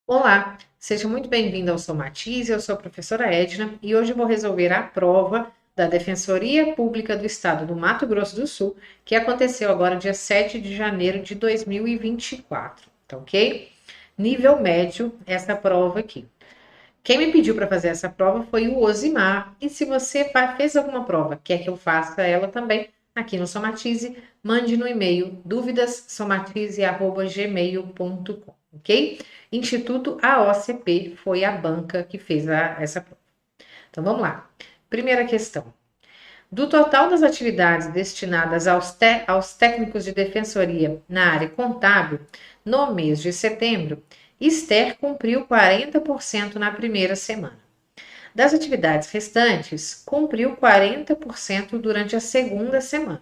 Olá, seja muito bem-vindo ao Somatize, eu sou a professora Edna e hoje vou resolver a prova da Defensoria Pública do Estado do Mato Grosso do Sul, que aconteceu agora dia 7 de janeiro de 2024, tá ok? Nível médio, essa prova aqui. Quem me pediu para fazer essa prova foi o Osimar, e se você fez alguma prova, quer que eu faça ela também, aqui no Somatize, mande no e-mail duvidassomatize@gmail.com, ok? Instituto AOCP foi a banca que fez essa prova. Então vamos lá. Primeira questão. Do total das atividades destinadas aos técnicos de defensoria na área contábil, no mês de setembro, Esther cumpriu 40% na primeira semana. Das atividades restantes, cumpriu 40% durante a segunda semana,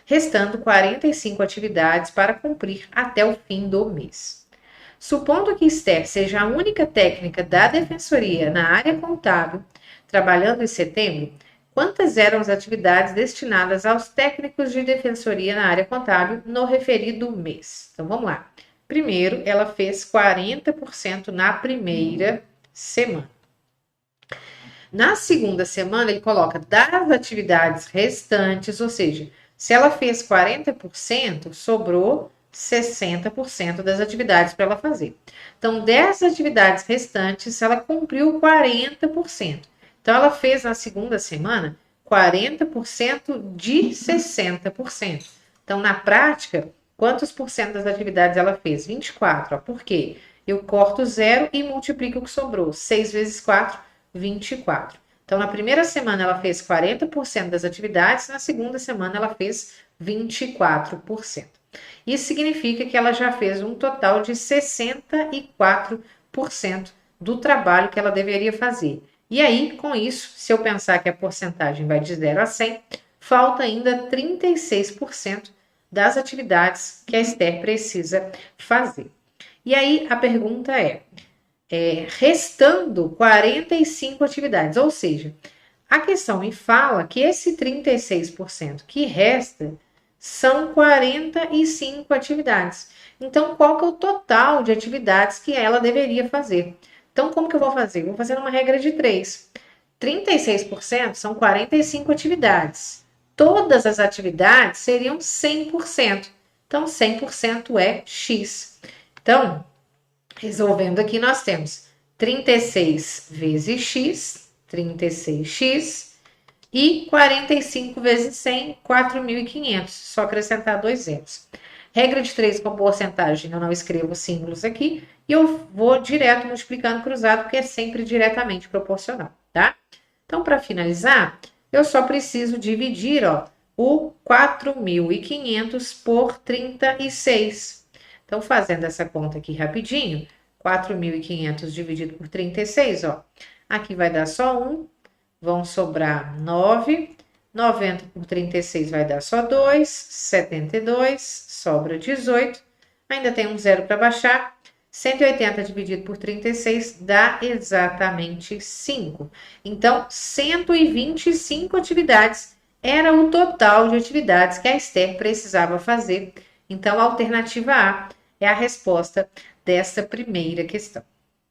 restando 45 atividades para cumprir até o fim do mês. Supondo que Esther seja a única técnica da defensoria na área contábil, trabalhando em setembro, quantas eram as atividades destinadas aos técnicos de defensoria na área contábil no referido mês? Então vamos lá. Primeiro, ela fez 40% na primeira semana. Na segunda semana, ele coloca das atividades restantes, ou seja, se ela fez 40%, sobrou 60% das atividades para ela fazer. Então, dessas atividades restantes, ela cumpriu 40%. Então, ela fez na segunda semana 40% de 60%. Então, na prática, quantos por cento das atividades ela fez? 24. Ó, por quê? Eu corto zero e multiplico o que sobrou. 6 vezes 4, 24. Então, na primeira semana ela fez 40% das atividades, na segunda semana ela fez 24%. Isso significa que ela já fez um total de 64% do trabalho que ela deveria fazer. E aí, com isso, se eu pensar que a porcentagem vai de 0 a 100, falta ainda 36% das atividades que a Esther precisa fazer. E aí, a pergunta restando 45 atividades, ou seja, a questão me fala que esse 36% que resta são 45 atividades. Então, qual que é o total de atividades que ela deveria fazer? Então, como que eu vou fazer? Vou fazer uma regra de 3. 36% são 45 atividades. Todas as atividades seriam 100%. Então, 100% é X. Então, resolvendo aqui, nós temos 36 vezes x, 36x, e 45 vezes 100, 4.500. Só acrescentar 2 zeros. Regra de 3 com porcentagem, eu não escrevo símbolos aqui, e eu vou direto multiplicando cruzado, porque é sempre diretamente proporcional, tá? Então, para finalizar, eu só preciso dividir, o 4.500 por 36. Então, fazendo essa conta aqui rapidinho, 4.500 dividido por 36, aqui vai dar só 1, vão sobrar 9, 90 por 36 vai dar só 2, 72, sobra 18, ainda tem um zero para baixar, 180 dividido por 36 dá exatamente 5. Então, 125 atividades era o total de atividades que a Esther precisava fazer. Então, a alternativa A é a resposta desta primeira questão.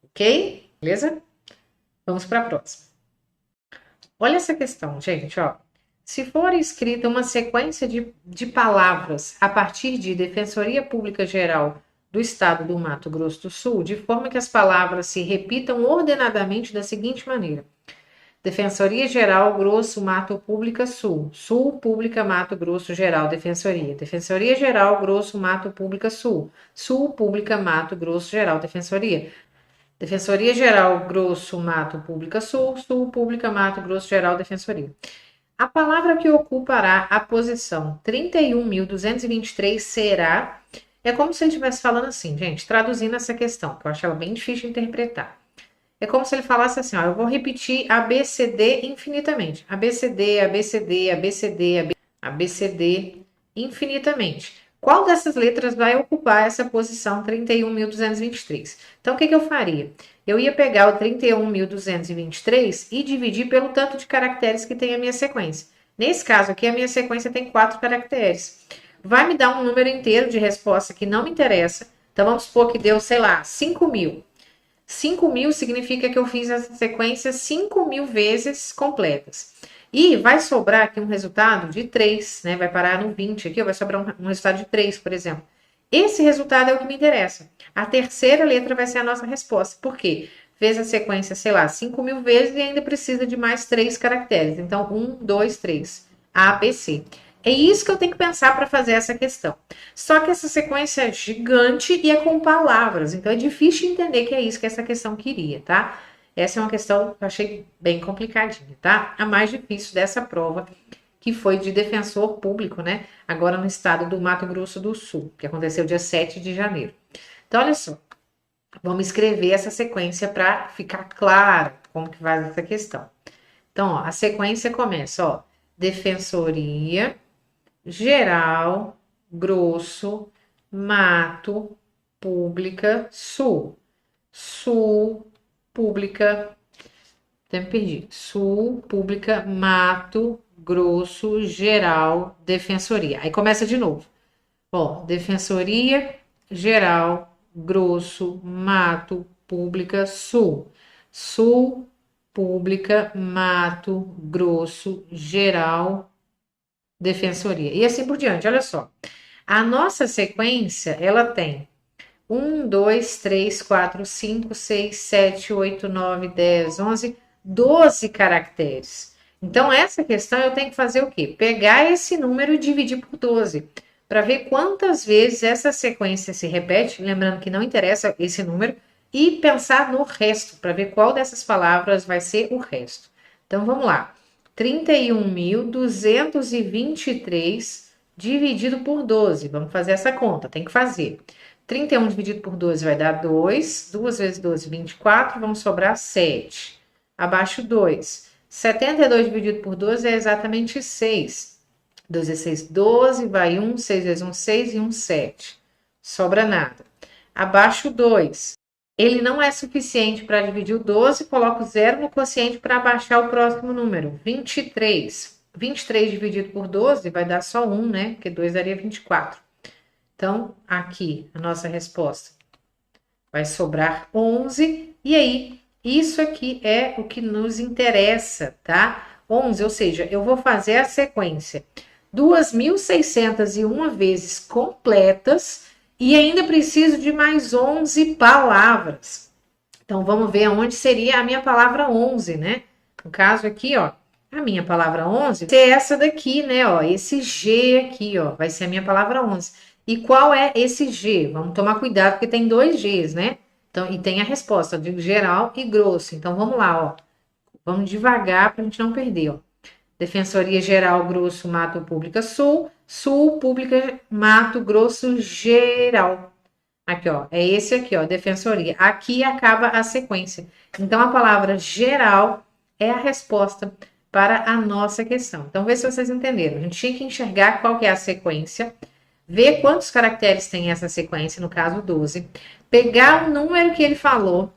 Ok? Beleza? Vamos para a próxima. Olha essa questão, gente, Se for escrita uma sequência de palavras a partir de Defensoria Pública Geral do Estado do Mato Grosso do Sul, de forma que as palavras se repitam ordenadamente da seguinte maneira: Defensoria Geral Grosso Mato Pública Sul, Sul Pública Mato Grosso Geral Defensoria, Defensoria Geral Grosso Mato Pública Sul, Sul Pública Mato Grosso Geral Defensoria, Defensoria Geral Grosso Mato Pública Sul, Sul Pública Mato Grosso Geral Defensoria. A palavra que ocupará a posição 31.223 será. É como se ele estivesse falando assim, gente, traduzindo essa questão, que eu acho ela bem difícil de interpretar. É como se ele falasse assim, eu vou repetir ABCD infinitamente. ABCD, ABCD, ABCD, ABCD infinitamente. Qual dessas letras vai ocupar essa posição 31.223? Então, o que eu faria? Eu ia pegar o 31.223 e dividir pelo tanto de caracteres que tem a minha sequência. Nesse caso aqui, a minha sequência tem 4 caracteres. Vai me dar um número inteiro de resposta que não me interessa. Então, vamos supor que deu, sei lá, 5.000. 5.000 significa que eu fiz essa sequência 5.000 vezes completas. E vai sobrar aqui um resultado de 3, né? Vai parar no 20 aqui, vai sobrar um resultado de 3, por exemplo. Esse resultado é o que me interessa. A terceira letra vai ser a nossa resposta. Por quê? Fez a sequência, sei lá, 5.000 vezes e ainda precisa de mais 3 caracteres. Então, 1, 2, 3. A, B, C. É isso que eu tenho que pensar para fazer essa questão. Só que essa sequência é gigante e é com palavras. Então, é difícil entender que é isso que essa questão queria, tá? Essa é uma questão que eu achei bem complicadinha, tá? A mais difícil dessa prova, que foi de defensor público, né? Agora no estado do Mato Grosso do Sul, que aconteceu dia 7 de janeiro. Então, olha só. Vamos escrever essa sequência para ficar claro como que vai essa questão. Então, ó, a sequência começa, ó. Defensoria Geral Grosso Mato Pública Sul. Sul Pública, até me perdi. Sul Pública Mato Grosso Geral Defensoria. Aí começa de novo. Ó, Defensoria Geral Grosso Mato Pública Sul. Sul Pública Mato Grosso Geral Defensoria. E assim por diante, olha só. A nossa sequência, ela tem 1, 2, 3, 4, 5, 6, 7, 8, 9, 10, 11, 12 caracteres. Então, essa questão eu tenho que fazer o quê? Pegar esse número e dividir por 12, para ver quantas vezes essa sequência se repete, lembrando que não interessa esse número, e pensar no resto, para ver qual dessas palavras vai ser o resto. Então, vamos lá. 31.223 dividido por 12. Vamos fazer essa conta, tem que fazer. 31 dividido por 12 vai dar 2. 2 vezes 12, 24. Vão sobrar 7. Abaixo 2. 72 dividido por 12 é exatamente 6. 2 vezes 6, 12. Vai 1. 6 vezes 1, 6 e 1, 7. Sobra nada. Abaixo 2. Ele não é suficiente para dividir o 12. Coloco 0 no quociente para abaixar o próximo número. 23. 23 dividido por 12 vai dar só 1, né? Porque 2 daria 24. Então, aqui, a nossa resposta vai sobrar 11. E aí, isso aqui é o que nos interessa, tá? 11, ou seja, eu vou fazer a sequência 2.601 vezes completas e ainda preciso de mais 11 palavras. Então, vamos ver onde seria a minha palavra 11, né? No caso aqui, ó, a minha palavra 11 vai ser essa daqui, né? Ó, esse G aqui, ó, vai ser a minha palavra 11. E qual é esse G? Vamos tomar cuidado porque tem 2 Gs, né? Então, e tem a resposta de geral e grosso. Então, vamos lá, ó. Vamos devagar para a gente não perder, ó. Defensoria Geral Grosso Mato Pública Sul. Sul Pública Mato Grosso Geral. Aqui, ó. É esse aqui, ó. Defensoria. Aqui acaba a sequência. Então, a palavra geral é a resposta para a nossa questão. Então, vê se vocês entenderam. A gente tinha que enxergar qual que é a sequência, ver quantos caracteres tem essa sequência, no caso 12, pegar o número que ele falou,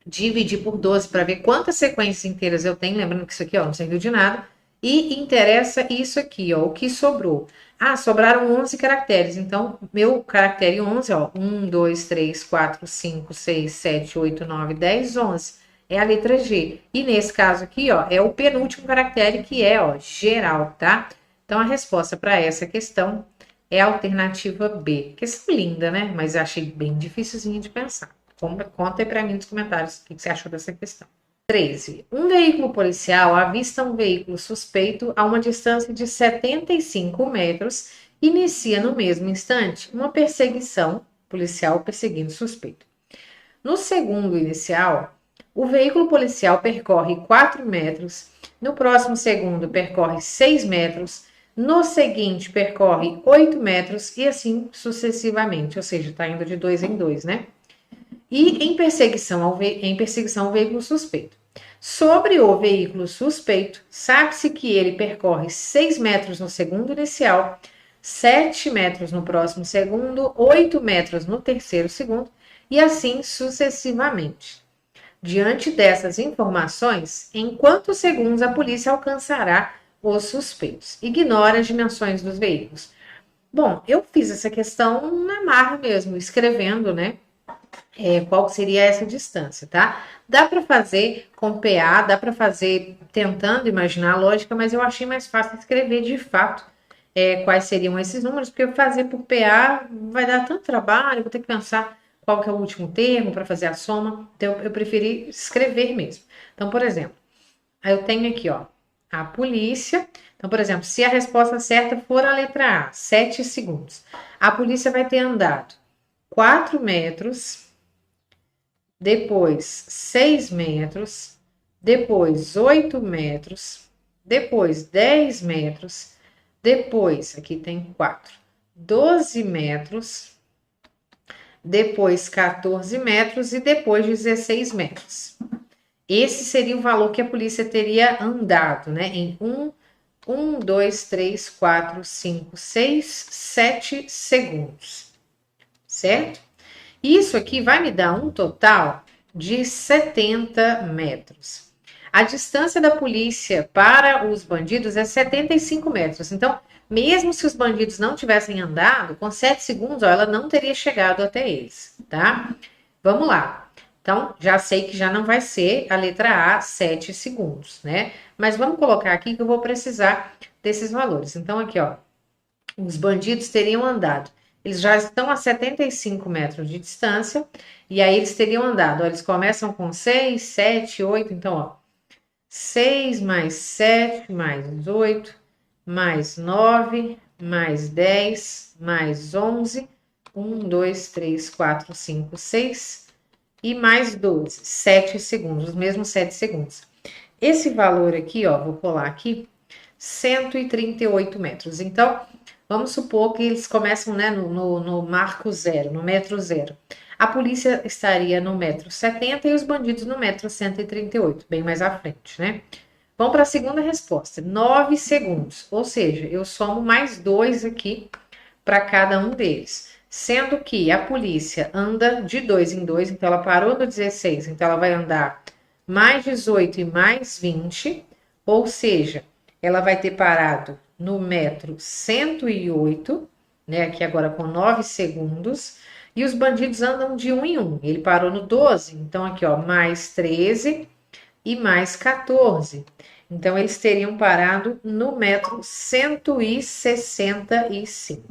dividir por 12 para ver quantas sequências inteiras eu tenho, lembrando que isso aqui, ó, não serviu de nada, e interessa isso aqui, ó, o que sobrou. Ah, sobraram 11 caracteres, então meu caractere 11, ó, 1, 2, 3, 4, 5, 6, 7, 8, 9, 10, 11. É a letra G. E nesse caso aqui, ó, é o penúltimo caractere que é, ó, geral, tá? Então a resposta para essa questão é a alternativa B. Questão linda, né? Mas eu achei bem dificilzinha de pensar. Conta aí para mim nos comentários o que você achou dessa questão. 13. Um veículo policial avista um veículo suspeito a uma distância de 75 metros e inicia no mesmo instante uma perseguição policial perseguindo o suspeito. No segundo inicial, o veículo policial percorre 4 metros, no próximo segundo percorre 6 metros, no seguinte percorre 8 metros e assim sucessivamente, ou seja, está indo de 2 em 2, né? E em perseguição ao veículo suspeito. Sobre o veículo suspeito, sabe-se que ele percorre 6 metros no segundo inicial, 7 metros no próximo segundo, 8 metros no terceiro segundo e assim sucessivamente. Diante dessas informações, em quantos segundos a polícia alcançará os suspeitos? Ignora as dimensões dos veículos. Bom, eu fiz essa questão na marra mesmo, escrevendo, né? qual seria essa distância, tá? Dá para fazer com PA, dá para fazer tentando imaginar a lógica, mas eu achei mais fácil escrever de fato quais seriam esses números, porque fazer por PA vai dar tanto trabalho, vou ter que pensar qual que é o último termo para fazer a soma, então eu preferi escrever mesmo. Então, por exemplo, aí eu tenho aqui, ó, a polícia. Então, por exemplo, se a resposta certa for a letra A, 7 segundos, a polícia vai ter andado 4 metros, depois 6 metros, depois 8 metros, depois 10 metros, depois, aqui tem 4, 12 metros, depois 14 metros e depois 16 metros. Esse seria o valor que a polícia teria andado, né? Em 2, 3, 4, 5, 6, 7 segundos, certo? Isso aqui vai me dar um total de 70 metros. A distância da polícia para os bandidos é 75 metros. Então, mesmo se os bandidos não tivessem andado, com 7 segundos, ó, ela não teria chegado até eles, tá? Vamos lá. Então, já sei que já não vai ser a letra A, 7 segundos, né? Mas vamos colocar aqui que eu vou precisar desses valores. Então, aqui, ó, os bandidos teriam andado. Eles já estão a 75 metros de distância, e aí eles teriam andado. Ó, eles começam com 6, 7, 8, então, ó, 6 mais 7 mais 8, mais 9, mais 10, mais 11, 1, 2, 3, 4, 5, 6 e mais 12, 7 segundos, os mesmos 7 segundos. Esse valor aqui, ó, vou colar aqui, 138 metros. Então, vamos supor que eles começam, né, no marco zero, no metro zero. A polícia estaria no metro 70 e os bandidos no metro 138, bem mais à frente, né? Vamos para a segunda resposta, 9 segundos. Ou seja, eu somo mais 2 aqui para cada um deles. Sendo que a polícia anda de 2 em 2, então ela parou no 16, então ela vai andar mais 18 e mais 20, ou seja, ela vai ter parado no metro 108, né, aqui agora com 9 segundos, e os bandidos andam de 1 em 1. Ele parou no 12, então aqui, ó, mais 13 e mais 14. Então, eles teriam parado no metro 165.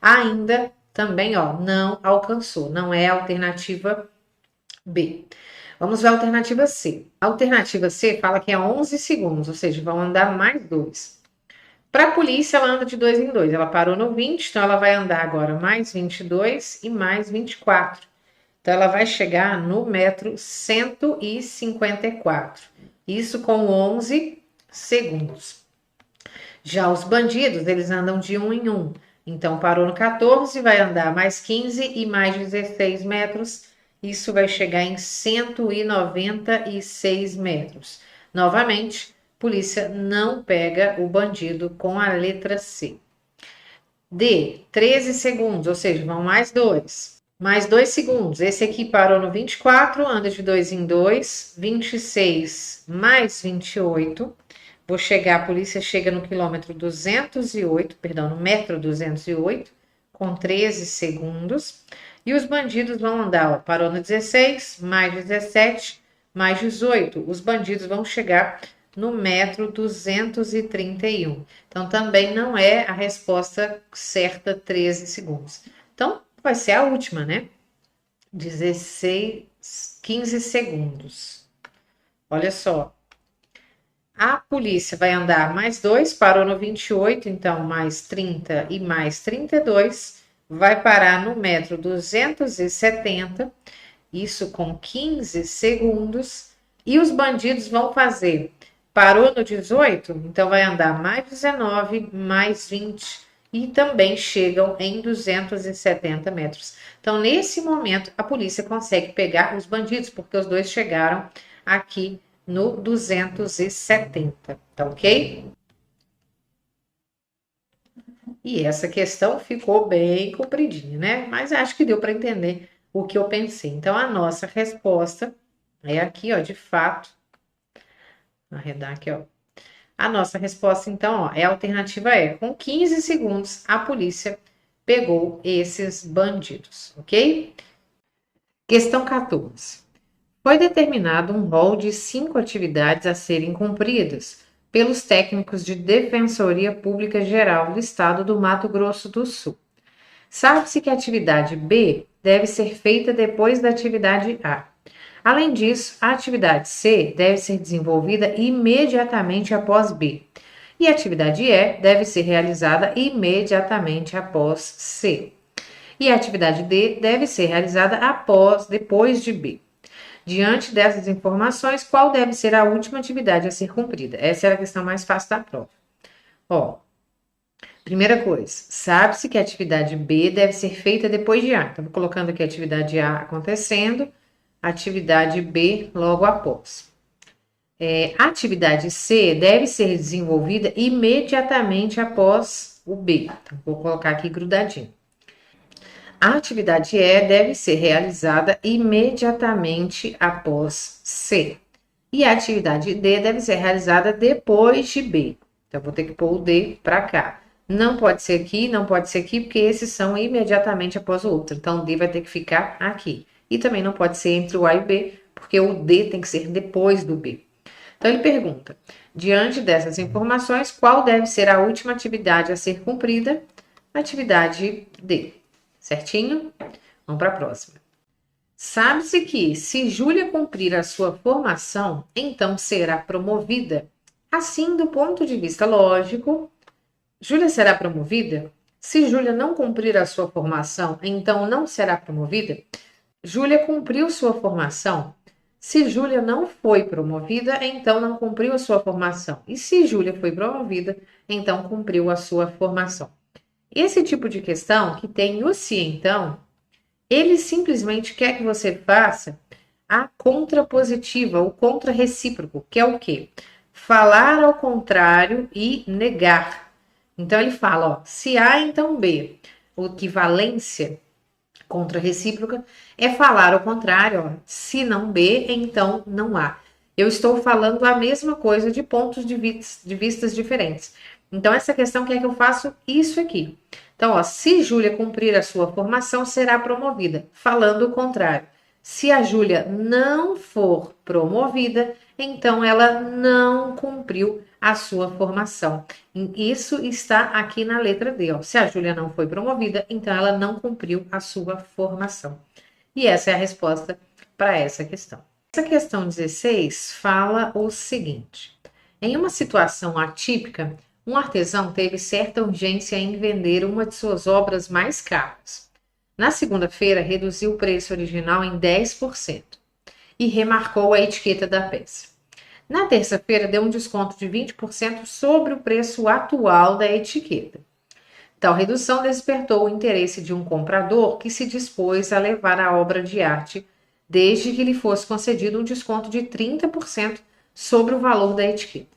Ainda também, ó, não alcançou, não é a alternativa B. Vamos ver a alternativa C. A alternativa C fala que é 11 segundos, ou seja, vão andar mais 2. Para a polícia, ela anda de 2 em 2. Ela parou no 20, então ela vai andar agora mais 22 e mais 24. Então, ela vai chegar no metro 154. Isso com 11 segundos. Já os bandidos, eles andam de 1 em 1. Então, parou no 14, vai andar mais 15 e mais 16 metros. Isso vai chegar em 196 metros. Novamente, polícia não pega o bandido com a letra C. D, 13 segundos, ou seja, vão mais 2. Mais 2 segundos. Esse aqui parou no 24, anda de 2 em 2. 26 mais 28. Vou chegar, a polícia chega no quilômetro 208, perdão, no metro 208, com 13 segundos. E os bandidos vão andar, ó, parou no 16, mais 17, mais 18. Os bandidos vão chegar no metro 231. Então, também não é a resposta certa, 13 segundos. Então, vai ser a última, né? 15 segundos. Olha só. A polícia vai andar mais 2, parou no 28, então mais 30 e mais 32, vai parar no metro 270, isso com 15 segundos, e os bandidos vão fazer, parou no 18, então vai andar mais 19, mais 20, e também chegam em 270 metros. Então, nesse momento, a polícia consegue pegar os bandidos, porque os dois chegaram aqui no 270, tá ok? E essa questão ficou bem compridinha, né? Mas acho que deu para entender o que eu pensei. Então, a nossa resposta é aqui, ó, de fato. Vou arredar aqui, ó. A nossa resposta, então, ó, é a alternativa E. Com 15 segundos, a polícia pegou esses bandidos, ok? Questão 14. Foi determinado um rol de 5 atividades a serem cumpridas pelos técnicos de Defensoria Pública Geral do Estado do Mato Grosso do Sul. Sabe-se que a atividade B deve ser feita depois da atividade A. Além disso, a atividade C deve ser desenvolvida imediatamente após B. E a atividade E deve ser realizada imediatamente após C. E a atividade D deve ser realizada depois de B. Diante dessas informações, qual deve ser a última atividade a ser cumprida? Essa era a questão mais fácil da prova. Ó, primeira coisa, sabe-se que a atividade B deve ser feita depois de A. Então, vou colocando aqui a atividade A acontecendo, atividade B logo após. A atividade C deve ser desenvolvida imediatamente após o B. Então, vou colocar aqui grudadinho. A atividade E deve ser realizada imediatamente após C. E a atividade D deve ser realizada depois de B. Então, vou ter que pôr o D para cá. Não pode ser aqui, não pode ser aqui, porque esses são imediatamente após o outro. Então, o D vai ter que ficar aqui. E também não pode ser entre o A e o B, porque o D tem que ser depois do B. Então, ele pergunta, diante dessas informações, qual deve ser a última atividade a ser cumprida? Atividade D. Certinho? Vamos para a próxima. Sabe-se que, se Júlia cumprir a sua formação, então será promovida. Assim, do ponto de vista lógico, Júlia será promovida? Se Júlia não cumprir a sua formação, então não será promovida? Júlia cumpriu sua formação. Se Júlia não foi promovida, então não cumpriu a sua formação. E se Júlia foi promovida, então cumpriu a sua formação. Esse tipo de questão, que tem o se então, ele simplesmente quer que você faça a contrapositiva, o contrarrecíproco, que é o quê? Falar ao contrário e negar. Então, ele fala, ó, se A, então B. O equivalência contrarrecíproca é falar ao contrário, ó, se não B, então não A. Eu estou falando a mesma coisa de pontos de vistas diferentes. Então, essa questão quer que eu faça isso aqui. Então, ó, se Júlia cumprir a sua formação, será promovida. Falando o contrário. Se a Júlia não for promovida, então ela não cumpriu a sua formação. Isso está aqui na letra D. Ó. Se a Júlia não foi promovida, então ela não cumpriu a sua formação. E essa é a resposta para essa questão. Essa questão 16 fala o seguinte: em uma situação atípica, um artesão teve certa urgência em vender uma de suas obras mais caras. Na segunda-feira, reduziu o preço original em 10% e remarcou a etiqueta da peça. Na terça-feira, deu um desconto de 20% sobre o preço atual da etiqueta. Tal redução despertou o interesse de um comprador que se dispôs a levar a obra de arte, desde que lhe fosse concedido um desconto de 30% sobre o valor da etiqueta.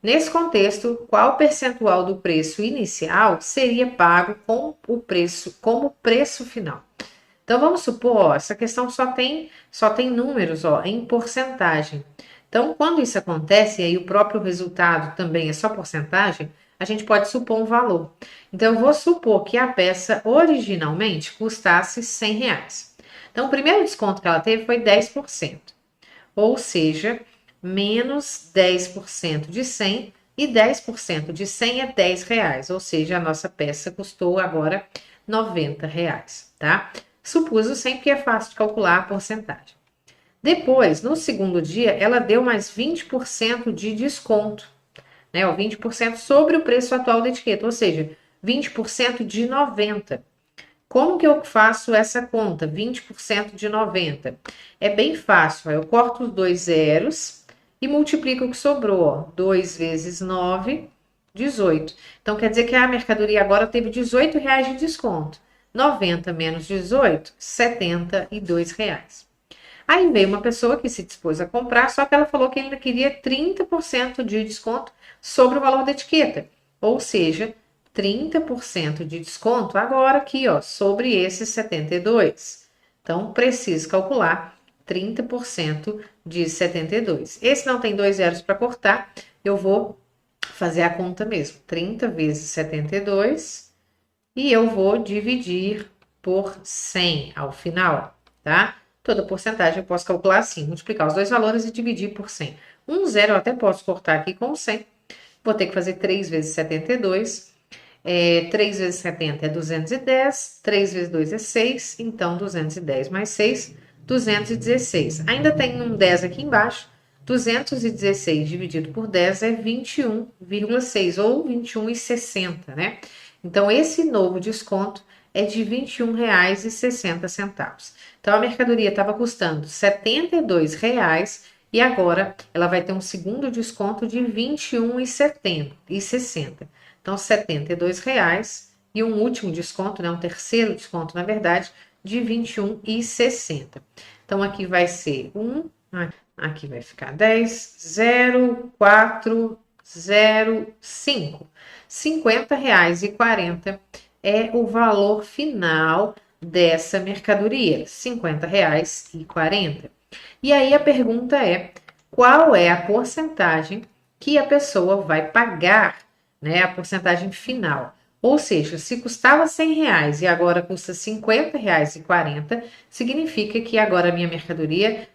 Nesse contexto, qual percentual do preço inicial seria pago como preço final? Então, vamos supor, ó, essa questão só tem números, ó, em porcentagem. Então, quando isso acontece, e aí o próprio resultado também é só porcentagem, a gente pode supor um valor. Então, eu vou supor que a peça originalmente custasse R$100. Então, o primeiro desconto que ela teve foi 10%. Ou seja, menos 10% de 100 e 10% de 100 é R$10, ou seja, a nossa peça custou agora R$90, tá? Supus o 100 porque é fácil de calcular a porcentagem. Depois, no segundo dia, ela deu mais 20% de desconto, né? O 20% sobre o preço atual da etiqueta, ou seja, 20% de 90. Como que eu faço essa conta? 20% de 90. É bem fácil. Eu corto os dois zeros e multiplico o que sobrou. Ó. 2 vezes 9, 18. Então, quer dizer que a mercadoria agora teve R$18 de desconto. 90 menos 18, R$72. Aí veio uma pessoa que se dispôs a comprar, só que ela falou que ainda queria 30% de desconto sobre o valor da etiqueta. Ou seja, 30% de desconto agora aqui, ó, sobre esses 72. Então, preciso calcular 30% de 72. Esse não tem dois zeros para cortar, eu vou fazer a conta mesmo. 30 vezes 72 e eu vou dividir por 100 ao final, tá? Toda porcentagem eu posso calcular assim, multiplicar os dois valores e dividir por 100. Um zero eu até posso cortar aqui com 100. Vou ter que fazer 3 vezes 72. 3 vezes 70 é 210. 3 vezes 2 é 6. Então, 210 mais 6, 216. Ainda tem um 10 aqui embaixo. 216 dividido por 10 é 21,6 ou 21,60, né? Então, esse novo desconto é de R$ 21,60. Então, a mercadoria estava custando R$ 72 e agora ela vai ter um segundo desconto de R$ 21,60. Então, R$ 72 e um último desconto, né, um terceiro desconto, na verdade, de R$ 21,60. Então, aqui vai ser aqui vai ficar 10, 0, 4, 0, 5. R$ 50,40 é o valor final dessa mercadoria, R$ 50,40. E aí a pergunta é, qual é a porcentagem que a pessoa vai pagar, né, a porcentagem final? Ou seja, se custava R$ 100 e agora custa R$ 50,40, significa que agora a minha mercadoria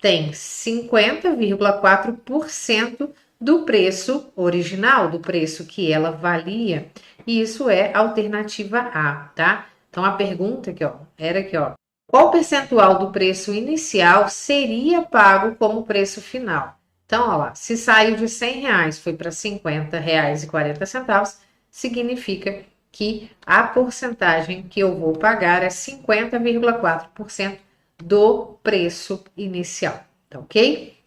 tem 50,4% do preço original, do preço que ela valia. E isso é a alternativa A, tá? Então a pergunta aqui, ó, era aqui, ó. Qual percentual do preço inicial seria pago como preço final? Então, ó lá, se saiu de R$ 100 foi para R$ 50,40, significa que a porcentagem que eu vou pagar é 50,4% do preço inicial, tá ok?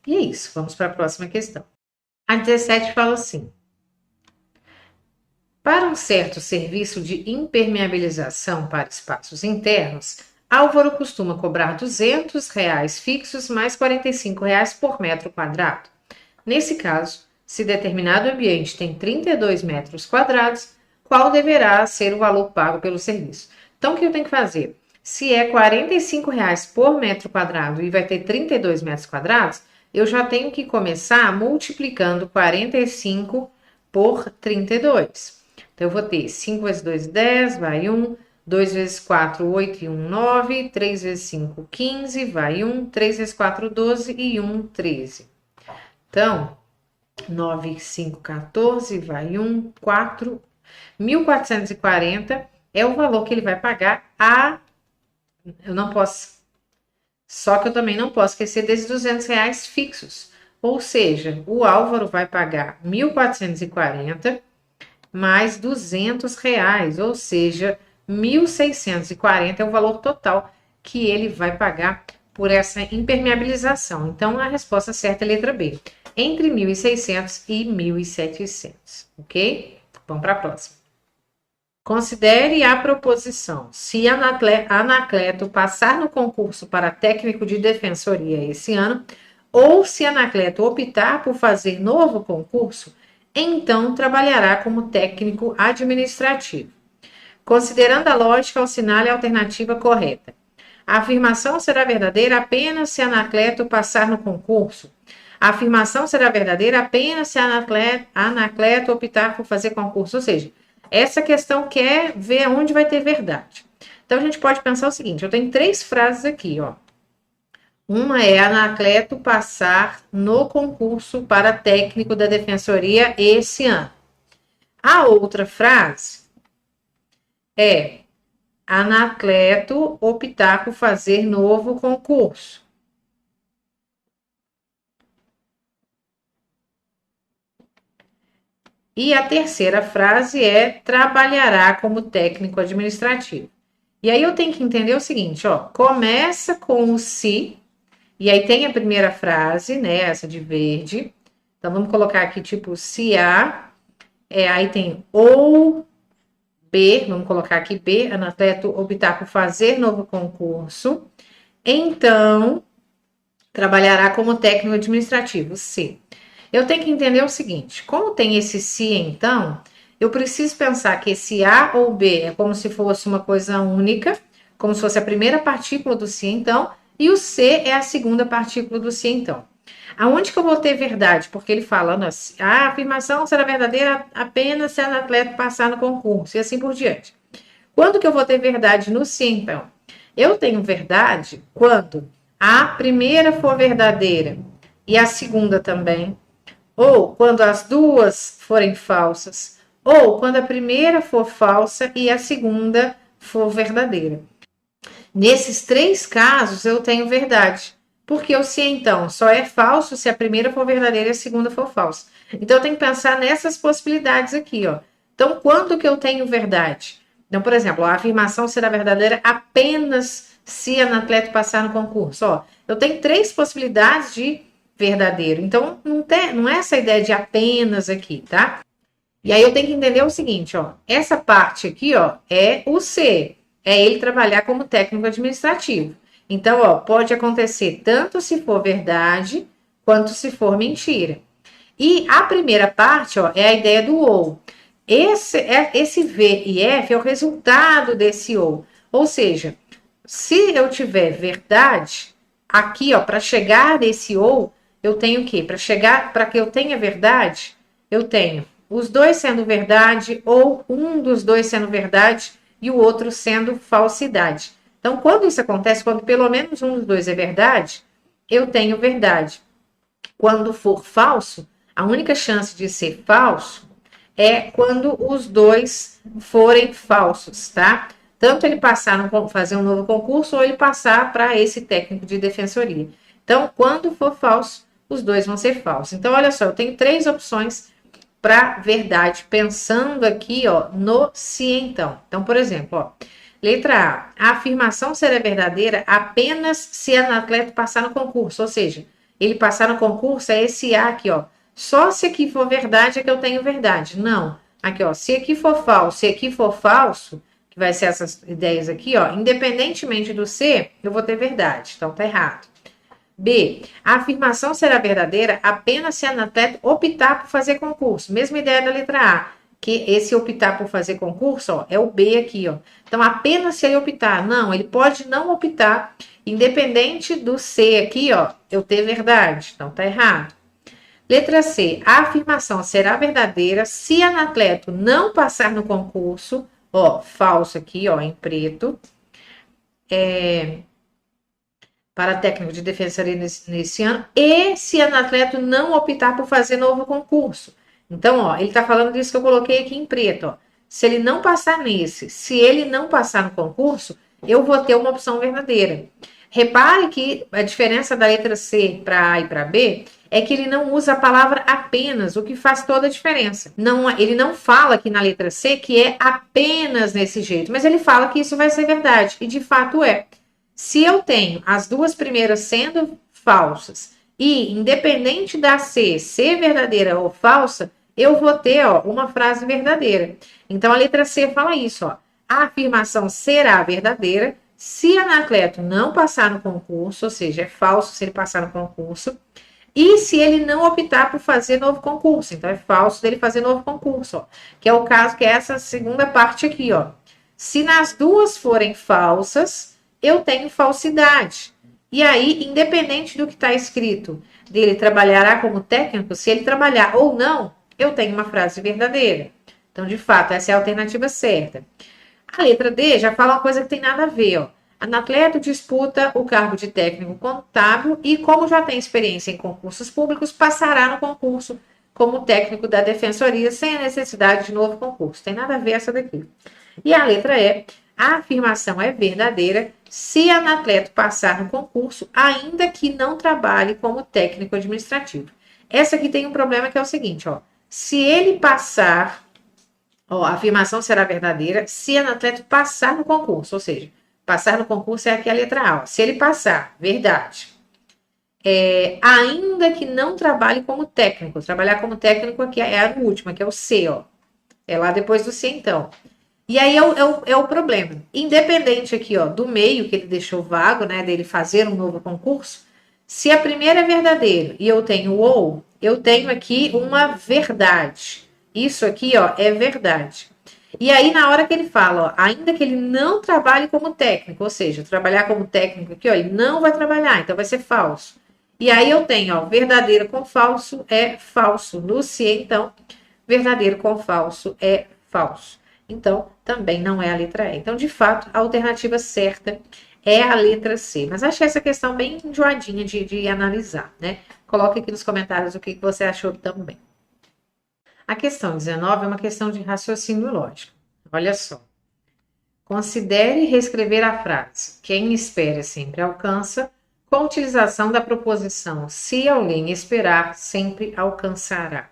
E é isso, vamos para a próxima questão. A 17 fala assim: para um certo serviço de impermeabilização para espaços internos, Álvaro costuma cobrar R$ 200 fixos mais R$ 45 por metro quadrado. Nesse caso, se determinado ambiente tem 32 metros quadrados, qual deverá ser o valor pago pelo serviço? Então, o que eu tenho que fazer? Se é R$ 45 por metro quadrado e vai ter 32 metros quadrados, eu já tenho que começar multiplicando 45 por 32. Então, eu vou ter 5 vezes 2, 10, vai 1. 2 vezes 4, 8 e 1, 9. 3 vezes 5, 15, vai 1. 3 vezes 4, 12 e 1, 13. Então, 9, 5, 14, vai 1, 4. 1.440 é o valor que ele vai pagar a... Eu não posso... Só que eu também não posso esquecer desses R$ 200 fixos. Ou seja, o Álvaro vai pagar 1.440 mais R$ 200, ou seja, 1.640 é o valor total que ele vai pagar por essa impermeabilização. Então, a resposta certa é a letra B, entre 1.600 e 1.700, ok? Vamos para a próxima. Considere a proposição. Se Anacleto passar no concurso para técnico de defensoria esse ano, ou se Anacleto optar por fazer novo concurso, então trabalhará como técnico administrativo. Considerando a lógica, assinale a alternativa correta. A afirmação será verdadeira apenas se Anacleto passar no concurso. A afirmação será verdadeira apenas se Anacleto optar por fazer concurso. Ou seja, essa questão quer ver onde vai ter verdade. Então, a gente pode pensar o seguinte, eu tenho 3 frases aqui, ó. Uma é Anacleto passar no concurso para técnico da defensoria esse ano. A outra frase é Anacleto optar por fazer novo concurso. E a terceira frase é trabalhará como técnico administrativo. E aí eu tenho que entender o seguinte, ó, começa com o se, e aí tem a primeira frase, né, essa de verde. Então vamos colocar aqui tipo se A, aí tem ou B, vamos colocar aqui B, Anacleto optar por fazer novo concurso, então trabalhará como técnico administravo, C. Eu tenho que entender o seguinte, como tem esse se então, eu preciso pensar que esse A ou B é como se fosse uma coisa única, como se fosse a primeira partícula do se então, e o C é a segunda partícula do se então. Aonde que eu vou ter verdade? Porque ele fala, a afirmação será verdadeira apenas se a atleta passar no concurso, e assim por diante. Quando que eu vou ter verdade no se, então? Eu tenho verdade quando a primeira for verdadeira e a segunda também, ou quando as duas forem falsas, ou quando a primeira for falsa e a segunda for verdadeira. Nesses três casos, eu tenho verdade. Porque o se então só é falso se a primeira for verdadeira e a segunda for falsa. Então, eu tenho que pensar nessas possibilidades aqui, ó. Então, quando que eu tenho verdade? Então, por exemplo, a afirmação será verdadeira apenas se a Anacleto passar no concurso. Ó, eu tenho três possibilidades de verdadeiro. Então, não é essa ideia de apenas aqui, tá? E aí eu tenho que entender o seguinte, ó. Essa parte aqui, ó, é o C. É ele trabalhar como técnico administrativo. Então, ó, pode acontecer tanto se for verdade, quanto se for mentira. E a primeira parte, ó, é a ideia do ou. Esse V e F é o resultado desse ou. Ou seja, se eu tiver verdade, aqui, ó, para chegar nesse ou, eu tenho o quê? Para que eu tenha verdade, eu tenho os dois sendo verdade ou um dos dois sendo verdade e o outro sendo falsidade. Então, quando isso acontece, quando pelo menos um dos dois é verdade, eu tenho verdade. Quando for falso, a única chance de ser falso é quando os dois forem falsos, tá? Tanto ele passar no fazer um novo concurso ou ele passar para esse técnico de defensoria. Então, quando for falso, os dois vão ser falsos. Então, olha só, eu tenho três opções para verdade, pensando aqui, ó, no se então. Então, por exemplo, ó, letra A afirmação será verdadeira apenas se a atleta passar no concurso, ou seja, ele passar no concurso é esse A aqui, ó. Só se aqui for verdade é que eu tenho verdade. Não. Aqui, ó, se aqui for falso, se aqui for falso, que vai ser essas ideias aqui, ó, independentemente do C, eu vou ter verdade. Então, tá errado. B. A afirmação será verdadeira apenas se a atleta optar por fazer concurso. Mesma ideia da letra A, que esse optar por fazer concurso, ó, é o B aqui, ó. Então, apenas se ele optar. Não, ele pode não optar, independente do C aqui, ó, eu ter verdade. Então, tá errado. Letra C. A afirmação será verdadeira se a atleta não passar no concurso, ó, falso aqui, ó, em preto. Para técnico de defensoria nesse ano, e se a atleta não optar por fazer novo concurso. Então, ó, ele está falando disso que eu coloquei aqui em preto, ó. Se ele não passar nesse, se ele não passar no concurso, eu vou ter uma opção verdadeira. Repare que a diferença da letra C para A e para B é que ele não usa a palavra apenas, o que faz toda a diferença. Não, ele não fala aqui na letra C que é apenas nesse jeito, mas ele fala que isso vai ser verdade, e de fato é. Se eu tenho as duas primeiras sendo falsas e independente da C ser verdadeira ou falsa, eu vou ter, ó, uma frase verdadeira. Então, a letra C fala isso, ó. A afirmação será verdadeira se a Anacleto não passar no concurso, ou seja, é falso se ele passar no concurso, e se ele não optar por fazer novo concurso. Então, é falso dele fazer novo concurso, ó. Que é o caso, que é essa segunda parte aqui, ó. Se nas duas forem falsas, eu tenho falsidade. E aí, independente do que está escrito, dele trabalhará como técnico, se ele trabalhar ou não, eu tenho uma frase verdadeira. Então, de fato, essa é a alternativa certa. A letra D já fala uma coisa que tem nada a ver, ó. Anacleto disputa o cargo de técnico contábil e, como já tem experiência em concursos públicos, passará no concurso como técnico da defensoria sem a necessidade de novo concurso. Tem nada a ver essa daqui. E a letra E, a afirmação é verdadeira se a Anacleto passar no concurso, ainda que não trabalhe como técnico administrativo. Essa aqui tem um problema que é o seguinte, ó. Se ele passar, ó, a afirmação será verdadeira se a Anacleto passar no concurso, ou seja, passar no concurso é aqui a letra A, ó. Se ele passar, verdade. Ainda que não trabalhe como técnico. Trabalhar como técnico aqui é a última, que é o C, ó. É lá depois do C, então. E aí é o problema. Independente aqui, ó, do meio que ele deixou vago, né, dele fazer um novo concurso, se a primeira é verdadeira e eu tenho ou, eu tenho aqui uma verdade. Isso aqui, ó, é verdade. E aí, na hora que ele fala, ó, ainda que ele não trabalhe como técnico, ou seja, trabalhar como técnico aqui, ó, ele não vai trabalhar, então vai ser falso. E aí eu tenho, ó, verdadeiro com falso é falso. No se, então, verdadeiro com falso é falso. Então, também não é a letra E. Então, de fato, a alternativa certa é a letra C. Mas achei essa questão bem enjoadinha de analisar, né? Coloque aqui nos comentários o que você achou também. A questão 19 é uma questão de raciocínio lógico. Olha só. Considere reescrever a frase. Quem espera sempre alcança, com a utilização da proposição se alguém esperar, sempre alcançará.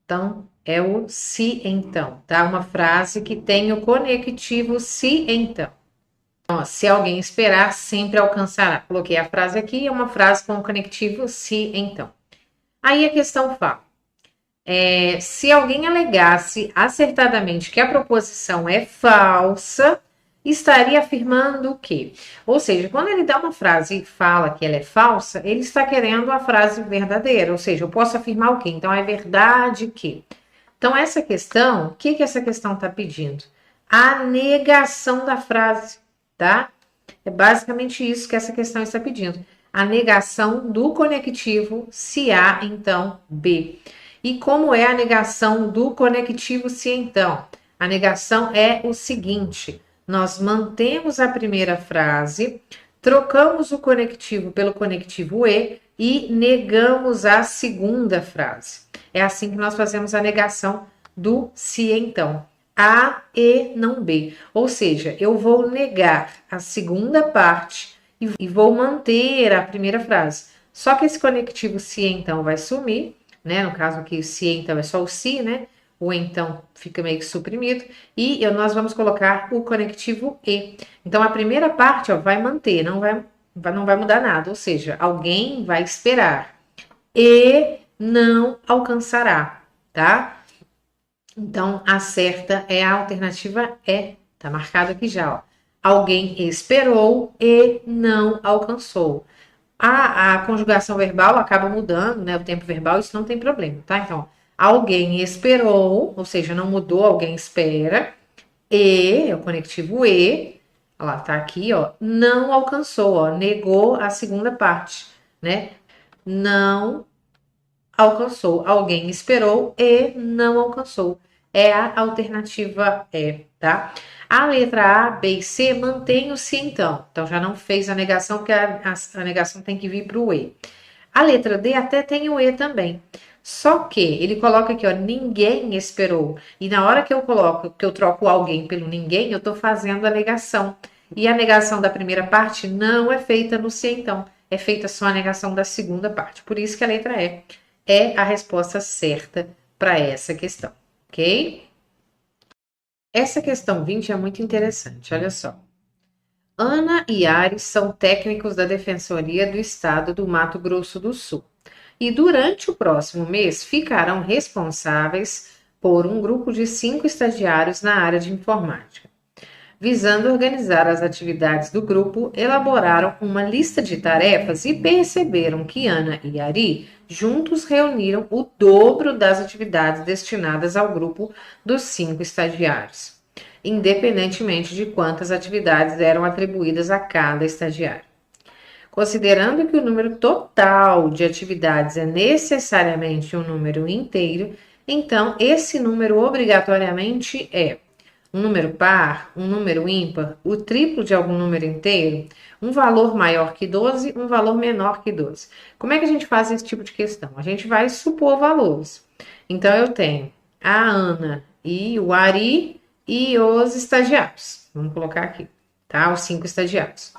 Então, é o se então, tá? Uma frase que tem o conectivo se então. Então, ó, se alguém esperar, sempre alcançará. Coloquei a frase aqui, é uma frase com o conectivo se então. Aí a questão fala. Se alguém alegasse acertadamente que a proposição é falsa, estaria afirmando o quê? Ou seja, quando ele dá uma frase e fala que ela é falsa, ele está querendo a frase verdadeira. Ou seja, eu posso afirmar o quê? Então, é verdade que. Então, essa questão, o que essa questão está pedindo? A negação da frase, tá? É basicamente isso que essa questão está pedindo. A negação do conectivo se A, então B. E como é a negação do conectivo se então? A negação é o seguinte: nós mantemos a primeira frase, trocamos o conectivo pelo conectivo e negamos a segunda frase. É assim que nós fazemos a negação do se então. A e não B. Ou seja, eu vou negar a segunda parte e vou manter a primeira frase. Só que esse conectivo se então vai sumir, né? No caso aqui, se então é só o se, né? O então fica meio que suprimido. E nós vamos colocar o conectivo e. Então, a primeira parte, ó, vai manter, não vai mudar nada. Ou seja, alguém vai esperar e não alcançará, tá? Então, a certa é a alternativa E. Tá marcado aqui já, ó. Alguém esperou e não alcançou. A conjugação verbal acaba mudando, né? O tempo verbal, isso não tem problema, tá? Então, alguém esperou, ou seja, não mudou, alguém espera. E, é o conectivo e, olha lá, tá aqui, ó, não alcançou, ó, negou a segunda parte, né? Não alcançou. Alguém esperou e não alcançou. É a alternativa E, tá? A letra A, B e C mantém o se então. Então já não fez a negação, porque a negação tem que vir para o E. A letra D até tem o E também. Só que ele coloca aqui, ó, ninguém esperou. E na hora que eu coloco, que eu troco alguém pelo ninguém, eu tô fazendo a negação. E a negação da primeira parte não é feita no se então. É feita só a negação da segunda parte. Por isso que a letra E é a resposta certa para essa questão, ok? Essa questão 20 é muito interessante, olha só. Ana e Ares são técnicos da Defensoria do Estado do Mato Grosso do Sul e durante o próximo mês ficarão responsáveis por um grupo de 5 estagiários na área de informática. Visando organizar as atividades do grupo, elaboraram uma lista de tarefas e perceberam que Ana e Ari juntos reuniram o dobro das atividades destinadas ao grupo dos 5 estagiários, independentemente de quantas atividades eram atribuídas a cada estagiário. Considerando que o número total de atividades é necessariamente um número inteiro, então esse número obrigatoriamente é um número par, um número ímpar, o triplo de algum número inteiro, um valor maior que 12, um valor menor que 12. Como é que a gente faz esse tipo de questão? A gente vai supor valores. Então, eu tenho a Ana e o Ari e os estagiários. Vamos colocar aqui, tá? Os 5 estagiários.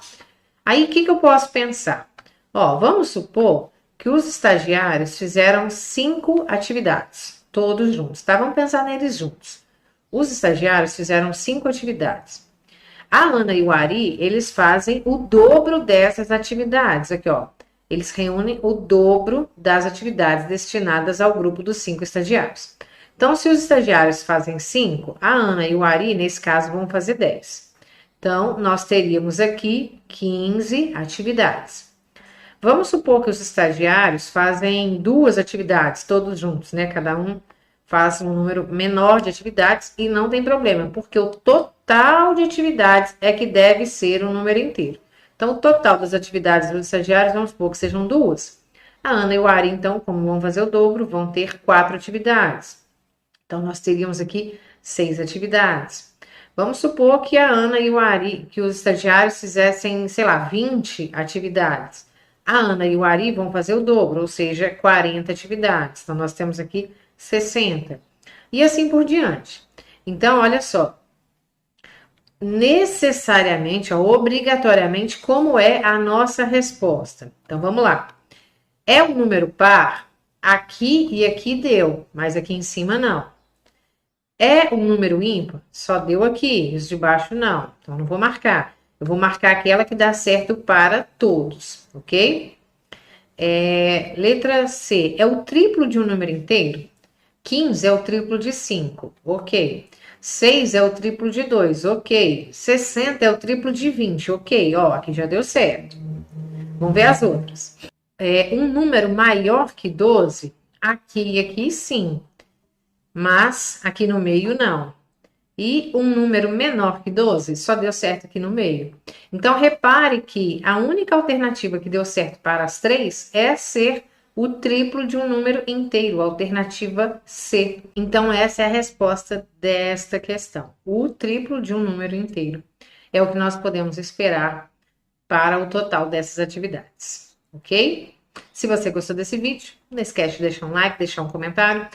Aí, o que eu posso pensar? Ó, vamos supor que os estagiários fizeram 5 atividades, todos juntos, tá? Vamos pensar neles juntos. Os estagiários fizeram 5 atividades. A Ana e o Ari, eles fazem o dobro dessas atividades. Aqui, ó. Eles reúnem o dobro das atividades destinadas ao grupo dos 5 estagiários. Então, se os estagiários fazem 5, a Ana e o Ari, nesse caso, vão fazer 10. Então, nós teríamos aqui 15 atividades. Vamos supor que os estagiários fazem 2 atividades, todos juntos, né? Cada um faz um número menor de atividades e não tem problema, porque o total de atividades é que deve ser um número inteiro. Então, o total das atividades dos estagiários, vamos supor que sejam 2. A Ana e o Ari, então, como vão fazer o dobro, vão ter 4 atividades. Então, nós teríamos aqui 6 atividades. Vamos supor que a Ana e o Ari, que os estagiários fizessem, sei lá, 20 atividades. A Ana e o Ari vão fazer o dobro, ou seja, 40 atividades. Então, nós temos aqui 60. E assim por diante. Então, olha só. Necessariamente, obrigatoriamente, como é a nossa resposta? Então, vamos lá. É um número par? Aqui e aqui deu, mas aqui em cima não. É um número ímpar? Só deu aqui, os de baixo não. Então, não vou marcar. Eu vou marcar aquela que dá certo para todos, ok? Letra C. É o triplo de um número inteiro? 15 é o triplo de 5, ok. 6 é o triplo de 2, ok. 60 é o triplo de 20, ok. Ó, aqui já deu certo. Vamos ver as outras. Um número maior que 12? Aqui e aqui sim, mas aqui no meio não. E um número menor que 12? Só deu certo aqui no meio. Então, repare que a única alternativa que deu certo para as três é ser o triplo de um número inteiro, alternativa C. Então, essa é a resposta desta questão. O triplo de um número inteiro é o que nós podemos esperar para o total dessas atividades, ok? Se você gostou desse vídeo, não esquece de deixar um like, deixar um comentário.